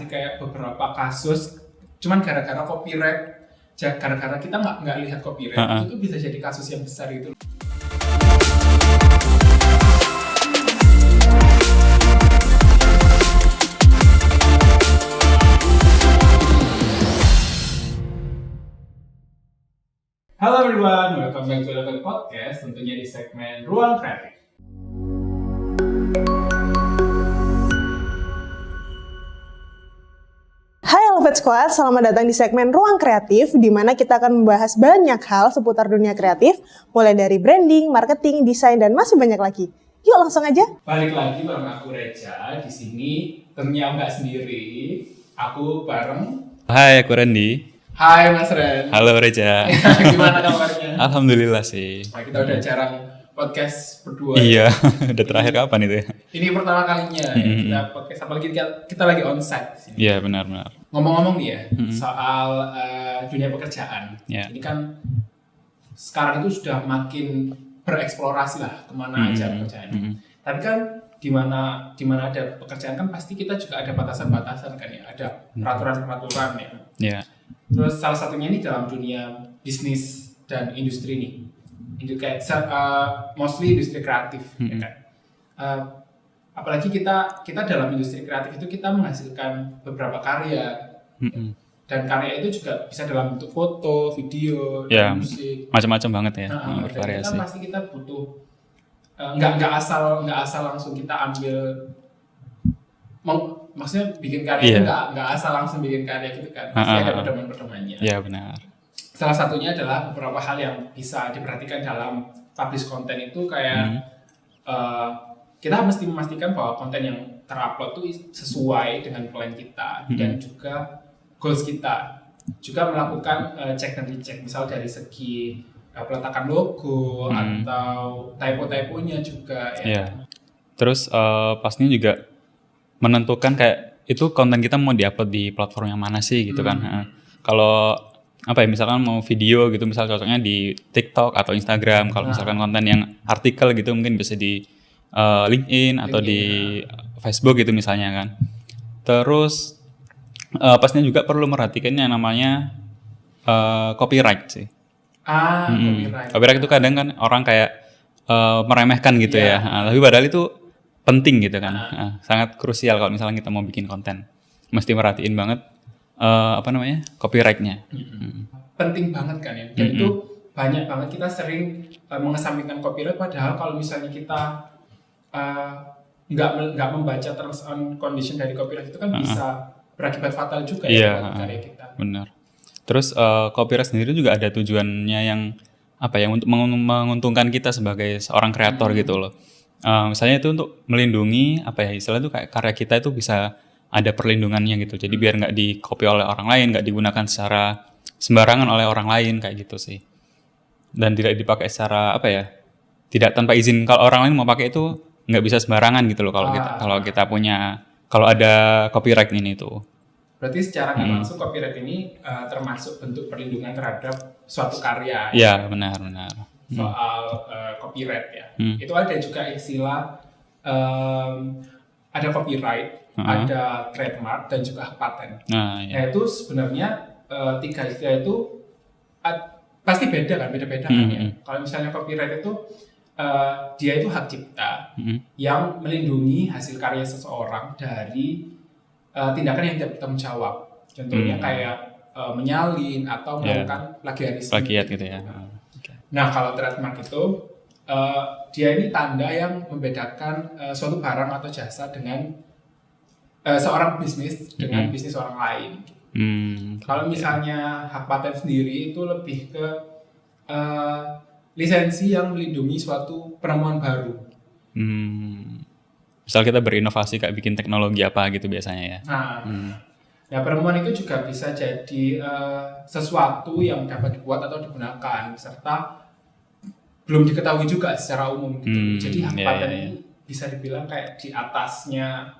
kayak beberapa kasus, cuman gara-gara copyright, gara-gara kita nggak lihat copyright, itu bisa jadi kasus yang besar itu. Halo everyone, welcome back to Eleven Podcast, tentunya di segmen Ruang Kreatif. Hai Eleven Squad, selamat datang di segmen Ruang Kreatif, di mana kita akan membahas banyak hal seputar dunia kreatif, mulai dari branding, marketing, desain, dan masih banyak lagi. Yuk langsung aja. Balik lagi bareng aku Reja, di sini tentunya nggak sendiri, aku bareng. Hai, aku Randy. Hai Mas Ren. Halo Reja. Gimana kabarnya? Alhamdulillah sih. Nah, kita udah jarang podcast berdua. Iya, udah terakhir kapan itu ya? Ini pertama kalinya kita podcast, apalagi kita lagi onsite di sini. Iya, benar-benar. Ngomong-ngomong nih ya, soal dunia pekerjaan. Yeah. Ini kan sekarang itu sudah makin bereksplorasi lah kemana aja pekerjaan. Tapi kan di mana ada pekerjaan kan pasti kita juga ada batasan-batasan kan ya, ada peraturan-peraturan ya. Iya. Terus salah satunya ini dalam dunia bisnis dan industri nih, kayak mostly industri kreatif, ya kan. Apalagi kita dalam industri kreatif itu kita menghasilkan beberapa karya, dan karya itu juga bisa dalam bentuk foto, video, Ya, musik, macam-macam banget ya, dan bervariasi. kan pasti kita butuh nggak asal langsung kita ambil. Maksudnya bikin karya itu nggak asal langsung bikin karya gitu kan, pasti ada pedoman-pedomannya. Iya, benar. Salah satunya adalah beberapa hal yang bisa diperhatikan dalam publish konten itu kayak kita mesti memastikan bahwa konten yang terupload itu sesuai dengan plan kita dan juga goals kita. Juga melakukan cek dan recheck, misal dari segi peletakan logo atau typo-typonya juga ya. Iya. Terus pastinya juga menentukan kayak itu konten kita mau diupload di platform yang mana sih gitu kan. Kalau apa ya, misalkan mau video gitu, misal cocoknya di TikTok atau Instagram. Kalau misalkan konten yang artikel gitu mungkin bisa di LinkedIn atau di Facebook gitu misalnya kan. Terus pastinya juga perlu merhatikan yang namanya copyright sih. Copyright. Copyright itu kadang kan orang kayak meremehkan gitu ya. Tapi padahal itu penting gitu kan. Sangat krusial kalau misalnya kita mau bikin konten. Mesti merhatiin banget copyright-nya. Penting banget kan ya. Dan itu banyak banget kita sering mengesampingkan copyright, padahal kalau misalnya kita nggak membaca terms and condition dari copyright itu kan bisa berakibat fatal juga ya buat karya kita. Benar. Terus copyright sendiri juga ada tujuannya yang untuk menguntungkan kita sebagai seorang kreator gitu loh. Misalnya itu untuk melindungi istilah itu kayak karya kita itu bisa ada perlindungannya gitu. Jadi biar nggak di-copy oleh orang lain, nggak digunakan secara sembarangan oleh orang lain kayak gitu sih. Dan tidak dipakai secara tidak tanpa izin. Kalau orang lain mau pakai itu nggak bisa sembarangan gitu loh kalau ada copyright ini tuh. Berarti secara nggak langsung copyright ini termasuk bentuk perlindungan terhadap suatu karya. Iya, benar. Soal copyright ya. Itu ada juga istilah ada copyright, ada trademark dan juga hak paten. Nah, itu sebenarnya tiga istilah itu pasti beda-beda kan ya. Kalau misalnya copyright itu dia itu hak cipta yang melindungi hasil karya seseorang dari tindakan yang tidak bertanggung jawab. Contohnya kayak menyalin atau melakukan plagiat gitu ya. Nah, kalau trademark itu dia ini tanda yang membedakan suatu barang atau jasa dengan seorang bisnis dengan bisnis orang lain. Kalau misalnya hak paten sendiri itu lebih ke lisensi yang melindungi suatu penemuan baru. Misal kita berinovasi kayak bikin teknologi apa gitu biasanya ya. Nah, penemuan itu juga bisa jadi sesuatu yang dapat dibuat atau digunakan, serta belum diketahui juga secara umum gitu. Jadi hak paten ini bisa dibilang kayak di atasnya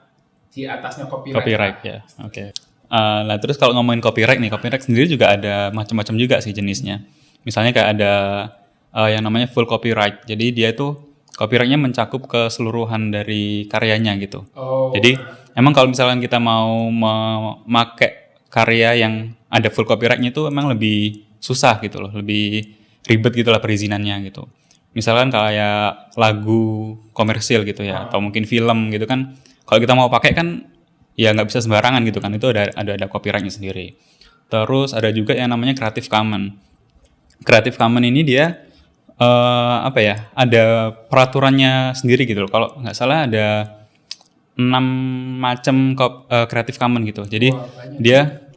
copyright ya. Oke. Nah terus kalau ngomongin copyright sendiri juga ada macam-macam juga sih jenisnya. Misalnya kayak ada yang namanya full copyright. Jadi dia itu copyrightnya mencakup keseluruhan dari karyanya gitu. Oh. Jadi emang kalau misalkan kita mau memakai karya yang ada full copyrightnya itu emang lebih susah gitu loh, lebih ribet gitu lah perizinannya gitu. Misalkan kayak lagu komersil gitu ya, atau mungkin film gitu kan, kalau kita mau pakai kan ya nggak bisa sembarangan gitu kan, itu ada copyrightnya sendiri. Terus ada juga yang namanya Creative Commons. Creative Commons ini dia ada peraturannya sendiri gitu loh. Kalau nggak salah ada 6 macam Creative Commons gitu. Jadi dia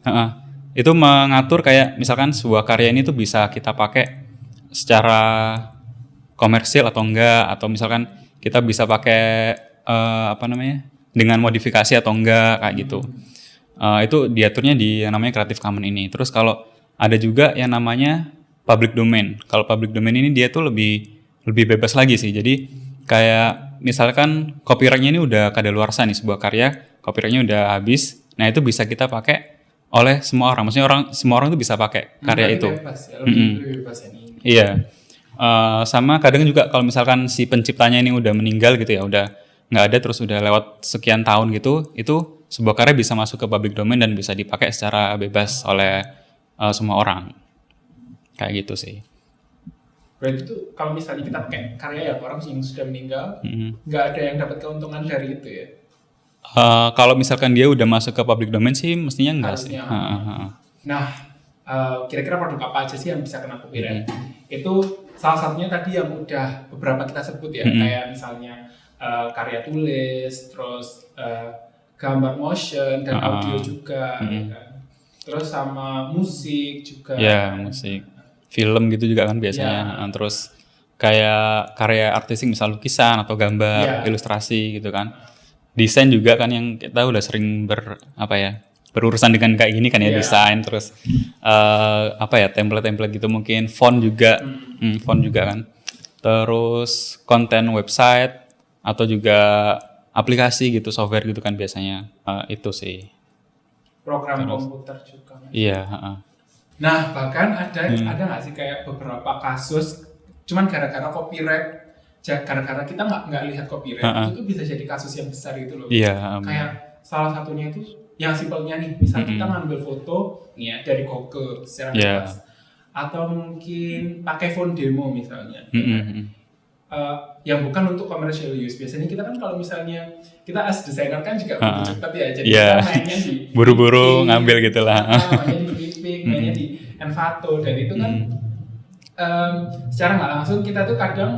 itu mengatur kayak misalkan sebuah karya ini tuh bisa kita pakai secara komersil atau enggak, atau misalkan kita bisa pakai dengan modifikasi atau enggak kayak gitu. Itu diaturnya di yang namanya Creative Commons ini. Terus kalau ada juga yang namanya public domain. Kalau public domain ini dia tuh lebih bebas lagi sih. Jadi kayak misalkan copyrightnya ini udah kadaluarsa nih, sebuah karya copyrightnya udah habis. Nah itu bisa kita pakai oleh semua orang. Maksudnya semua orang tuh bisa pakai karya itu. Bebas ya, lebih bebas ini. Iya. Sama kadang juga kalau misalkan si penciptanya ini udah meninggal gitu ya, udah nggak ada, terus udah lewat sekian tahun gitu, itu sebuah karya bisa masuk ke public domain dan bisa dipakai secara bebas oleh semua orang. Kayak gitu sih. Berarti itu kalau misalnya kita pakai karya yang orang yang sudah meninggal, nggak ada yang dapat keuntungan dari itu ya? Kalau misalkan dia udah masuk ke public domain sih mestinya enggak sih. Nah, kira-kira produk apa aja sih yang bisa kena copyright? Itu salah satunya tadi yang udah beberapa kita sebut ya, kayak misalnya karya tulis, terus gambar motion dan audio juga, kan? Terus sama musik juga. Ya, musik. Film gitu juga kan biasanya. Terus kayak karya artistik misal lukisan atau gambar, ilustrasi gitu kan. Desain juga kan yang kita udah sering berurusan dengan kayak gini kan ya, desain, terus template-template gitu mungkin, font juga kan. Terus konten website atau juga aplikasi gitu, software gitu kan biasanya. Itu sih. Program komputer juga. Iya, Nah, bahkan ada nggak sih kayak beberapa kasus, cuman gara-gara copyright, gara-gara kita nggak lihat copyright, itu tuh bisa jadi kasus yang besar gitu loh. Iya. Kayak salah satunya itu yang simpelnya nih, misal kita ngambil foto nih ya dari Google secara bebas, atau mungkin pakai phone demo misalnya, yang bukan untuk commercial use. Biasanya kita kan kalau misalnya kita as designer kan juga butuh cepat ya, jadi kita mainnya di buru-buru ngambil gitulah. Mainnya di Clipping, mainnya di Envato, dan itu kan secara nggak langsung kita tuh kadang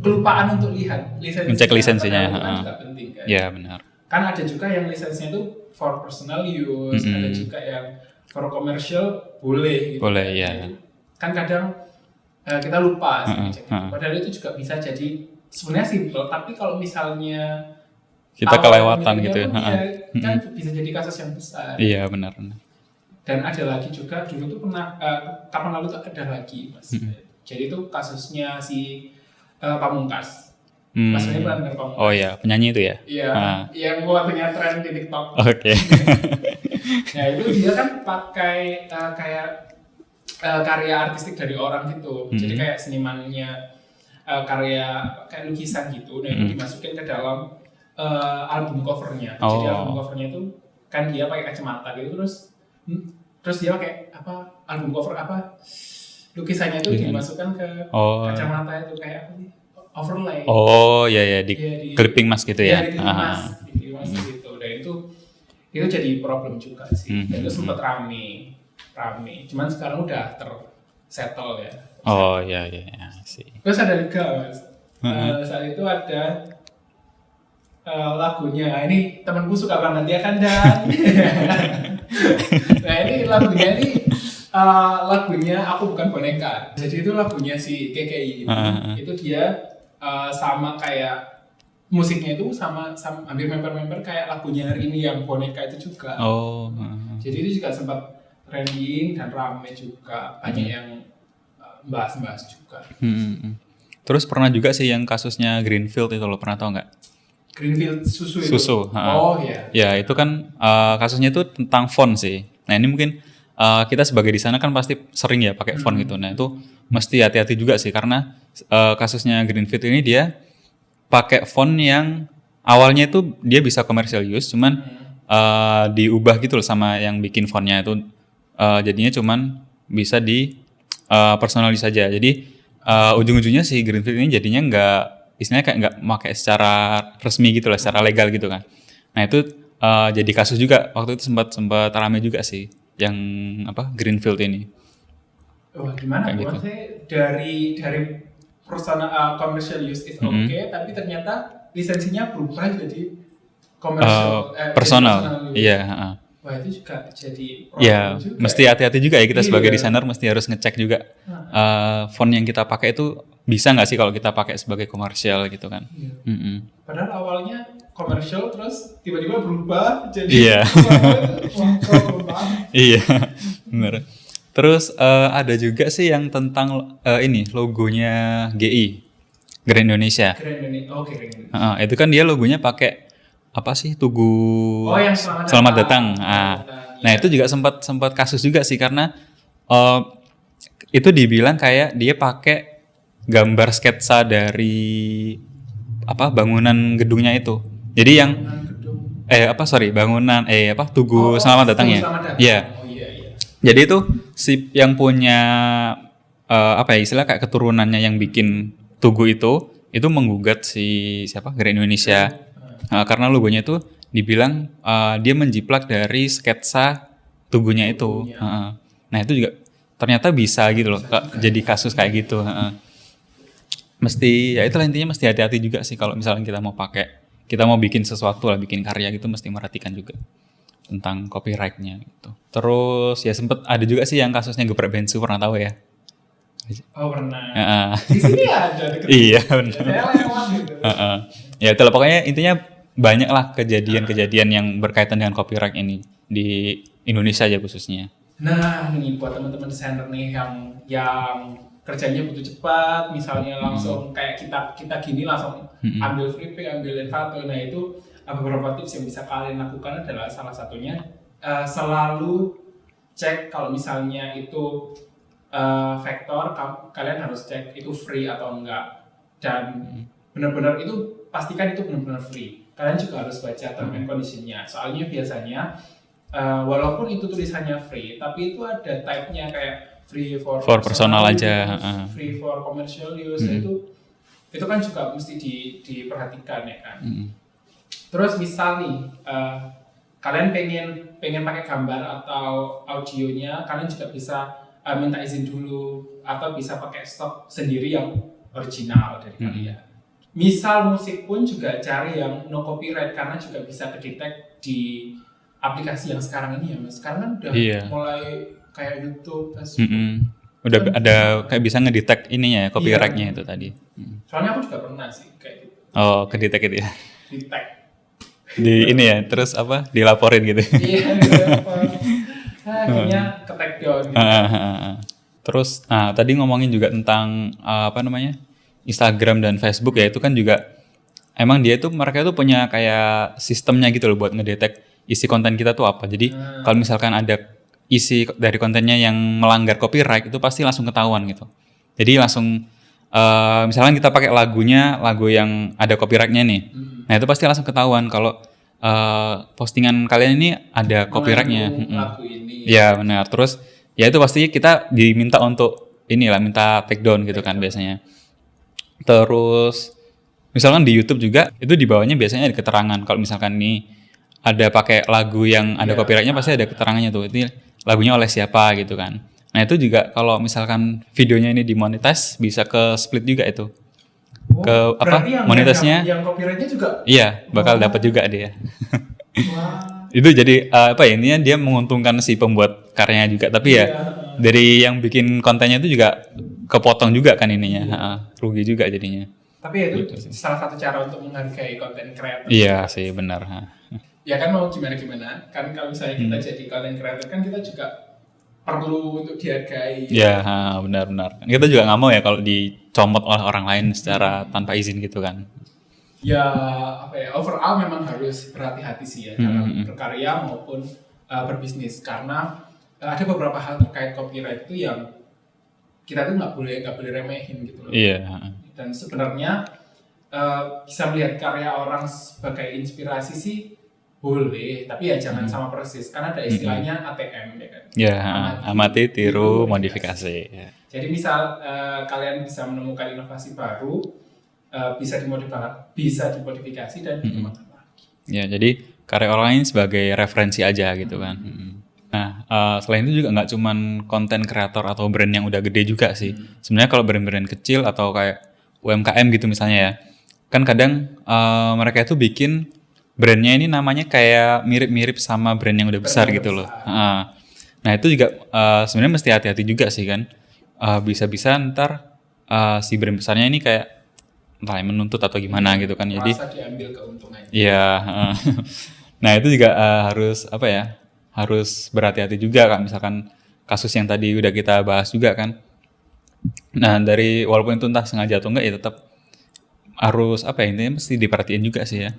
kelupaan untuk lihat lisensi. Ngecek lisensinya. Kan juga penting kan. Iya benar. Kan ada juga yang lisensinya itu for personal use, ada juga yang for commercial boleh. Gitu. Boleh ya. Kan kadang kita lupa sih. Padahal itu juga bisa jadi sebenarnya simple, tapi kalau misalnya kita kelewatan gitu ya. Kan bisa jadi kasus yang besar. Iya benar. Dan ada lagi juga dulu tuh pernah kapan lalu tuh ada lagi Mas. Jadi itu kasusnya si Pamungkas. Mas ini pernah dengar Pamungkas? Oh iya, penyanyi itu ya? Iya, yang lagunya tren di TikTok. Oke. Nah itu dia kan pakai kayak karya artistik dari orang gitu. Jadi kayak senimannya karya kayak lukisan gitu. Nah itu dimasukin ke dalam album covernya. Jadi album covernya itu kan dia pakai kacamata gitu, terus dia pakai album cover lukisannya itu dimasukkan ke kacamata itu kayak apa sih? Overlay. Oh iya di clipping mask gitu ya. Di clipping mask gitu. Dan itu jadi problem juga sih. Dan itu sempat rame. Cuman sekarang udah tersettle ya. Oh iya sih. Terus ada juga Mas. Saat itu ada lagunya. Ini temanku suka banget dia kan dan. Nah ini lagunya Aku Bukan Boneka. Jadi itu lagunya si KKI. Itu dia sama kayak musiknya itu sama hampir member kayak lagunya hari ini yang Boneka itu juga. Jadi itu juga sempat trending dan rame juga, banyak yang bahas-bahas juga. Terus pernah juga sih yang kasusnya Greenfield itu, lo pernah tau nggak? Greenfield susu itu? Oh iya. Ya itu kan kasusnya itu tentang font sih. Nah ini mungkin kita sebagai desainer kan pasti sering ya pakai font gitu. Nah itu mesti hati-hati juga sih, karena kasusnya Greenfield ini dia pakai font yang awalnya itu dia bisa commercial use, cuman diubah gitu loh sama yang bikin fontnya itu, jadinya cuman bisa di personalis saja. Jadi ujung-ujungnya si Greenfield ini jadinya nggak, istilahnya kayak nggak pakai secara resmi gitu lah, secara legal gitu kan. Nah itu jadi kasus juga waktu itu, sempat ramai juga sih yang Greenfield ini. Wah, gimana? Kayak gitu. Maksudnya dari personal commercial use is okay, tapi ternyata lisensinya berubah jadi personal. use. Iya. Wah, itu juga jadi Ya, problem juga. mesti hati-hati juga ya kita sebagai Iya. desainer, mesti harus ngecek juga font yang kita pakai itu bisa nggak sih kalau kita pakai sebagai komersial gitu kan. Iya. Mm-mm. Padahal awalnya komersial terus tiba-tiba berubah jadi Iya. wah, problem banget. Iya, benar. Terus ada juga sih yang tentang ini logonya GI, Grand Indonesia. Keren ini. Oke, keren. Itu kan dia logonya pakai apa sih, tugu Oh, yang selamat datang. Nah Iya. itu juga sempat kasus juga sih, karena itu dibilang kayak dia pakai gambar sketsa dari bangunan gedungnya itu. Jadi yang Gedung. bangunan tugu selamat datang ya. Selamat datang. Iya. Oh iya. Jadi itu si yang punya istilah kayak keturunannya yang bikin tugu itu menggugat si Grand Indonesia. Karena logonya itu dibilang dia menjiplak dari sketsa tugunya itu. Nah itu juga ternyata bisa gitu loh, jadi kasus kayak gitu. Mesti ya itulah intinya, mesti hati-hati juga sih kalau misalnya kita mau bikin sesuatu lah, bikin karya gitu, mesti merhatikan juga tentang copyright-nya gitu. Terus ya sempet ada juga sih yang kasusnya geprek bensu, pernah tahu ya? Oh, pernah. Di sini ada deket. Iya benar. Saya lewat gitu. Ya itulah pokoknya intinya banyak lah kejadian-kejadian yang berkaitan dengan copyright ini di Indonesia aja khususnya. Nah, nih buat teman-teman desainer nih yang kerjanya butuh cepat, misalnya langsung kayak kita gini langsung ambil free pick, ambil Envato. Nah itu beberapa tips yang bisa kalian lakukan adalah salah satunya selalu cek kalau misalnya itu vektor, kalian harus cek itu free atau enggak, dan benar-benar itu pastikan itu benar-benar free. Kalian juga harus baca term and condition-nya, soalnya biasanya walaupun itu tulisannya free, tapi itu ada type-nya kayak free for personal use, aja, free for commercial use. Itu kan juga mesti diperhatikan ya kan. Terus misal nih kalian pengen pakai gambar atau audionya, kalian juga bisa minta izin dulu atau bisa pakai stok sendiri yang original dari kalian. Misal musik pun juga cari yang no copyright, karena juga bisa kedetek di aplikasi yang sekarang ini ya Mas. Sekarang kan udah mulai kayak YouTube, Facebook. Udah ada kayak bisa ngedetect ininya ya, copyright-nya itu tadi. Soalnya aku juga pernah sih kayak gitu. Oh, kedetect itu ya. Detect. Di ini ya, terus dilaporin gitu. Iya, kayaknya ke-tag down gitu. Terus tadi ngomongin juga tentang Instagram dan Facebook ya, itu kan juga emang mereka itu punya kayak sistemnya gitu loh buat ngedetect isi konten kita tuh apa. Jadi kalau misalkan ada isi dari kontennya yang melanggar copyright, itu pasti langsung ketahuan gitu. Jadi langsung misalkan kita pakai lagu yang ada copyright-nya nih. Nah, itu pasti langsung ketahuan kalau postingan kalian ini ada copyright-nya. Lagu ini. Ya, benar. Terus ya itu pasti kita diminta untuk minta take down gitu kan biasanya. Terus misalkan di YouTube juga itu di bawahnya biasanya ada keterangan kalau misalkan nih ada pakai lagu yang ada copyright-nya, pasti ada keterangannya tuh. Ini lagunya oleh siapa gitu kan. Nah, itu juga kalau misalkan videonya ini dimonetize bisa ke split juga itu. Ke monetasnya. Yang copyright-nya juga. Iya, bakal dapat juga dia. Wah. Itu jadi intinya dia menguntungkan si pembuat karyanya juga, tapi ya dari yang bikin kontennya itu juga kepotong juga kan ininya. Rugi juga jadinya. Tapi ya itu salah satu cara untuk menghargai konten kreator. Iya sih, benar. Ya kan mau gimana kan kalau misalnya kita jadi content creator kan kita juga perlu untuk dihargai. Ya benar-benar. Kita juga nggak mau ya kalau dicomot oleh orang lain secara tanpa izin gitu kan. Ya overall memang harus berhati-hati sih ya dalam berkarya maupun berbisnis, karena ada beberapa hal terkait copyright itu yang kita tuh nggak boleh remehin gitu loh. Iya. Dan sebenarnya bisa melihat karya orang sebagai inspirasi sih boleh, tapi ya jangan sama persis, karena ada istilahnya ATM ya kan. Ya, amati, tiru, modifikasi. Ya. Jadi misal kalian bisa menemukan inovasi baru, bisa dimodifikasi dan dikembangkan lagi. Ya, jadi karya orang lain sebagai referensi aja gitu kan. Nah, selain itu juga nggak cuman konten kreator atau brand yang udah gede juga sih. Sebenarnya kalau brand-brand kecil atau kayak UMKM gitu misalnya ya, kan kadang mereka itu bikin brandnya ini namanya kayak mirip-mirip sama brand yang udah besar gitu loh. Nah itu juga sebenarnya mesti hati-hati juga sih kan. Bisa-bisa ntar si brand besarnya ini kayak entah menuntut atau gimana gitu kan. Jadi merasa diambil keuntungannya. Iya. Nah itu juga harus apa ya? Harus berhati-hati juga kan. Misalkan kasus yang tadi udah kita bahas juga kan. Nah dari walaupun itu entah sengaja atau enggak ya tetap harus apa ya, intinya mesti diperhatiin juga sih ya.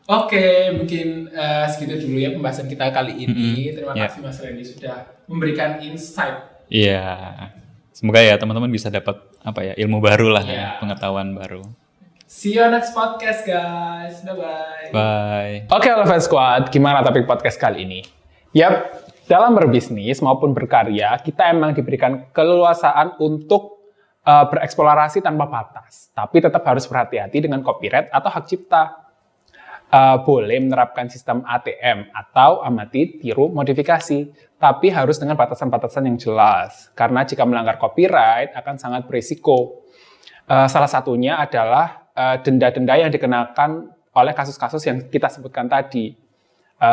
Oke, mungkin segitu dulu ya pembahasan kita kali ini. Terima kasih Mas Randy sudah memberikan insight. Iya, semoga ya teman-teman bisa dapat apa ya, ilmu baru lah, ya, pengetahuan baru. See you next podcast guys, bye-bye. Bye. Oke, Elevate Squad, gimana topik podcast kali ini? Yap, dalam berbisnis maupun berkarya, kita emang diberikan keleluasaan untuk bereksplorasi tanpa batas. Tapi tetap harus berhati-hati dengan copyright atau hak cipta. Boleh menerapkan sistem ATM atau amati, tiru, modifikasi, tapi harus dengan batasan-batasan yang jelas. Karena jika melanggar copyright akan sangat berisiko. Salah satunya adalah denda-denda yang dikenakan oleh kasus-kasus yang kita sebutkan tadi.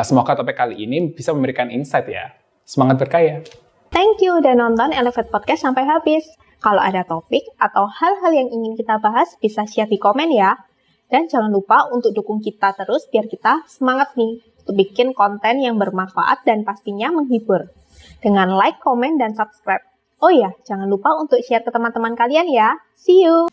Semoga topik kali ini bisa memberikan insight ya. Semangat berkarya. Thank you udah nonton Elevate Podcast sampai habis. Kalau ada topik atau hal-hal yang ingin kita bahas, bisa share di komen ya. Dan jangan lupa untuk dukung kita terus biar kita semangat nih untuk bikin konten yang bermanfaat dan pastinya menghibur. Dengan like, komen, dan subscribe. Oh iya, jangan lupa untuk share ke teman-teman kalian ya. See you!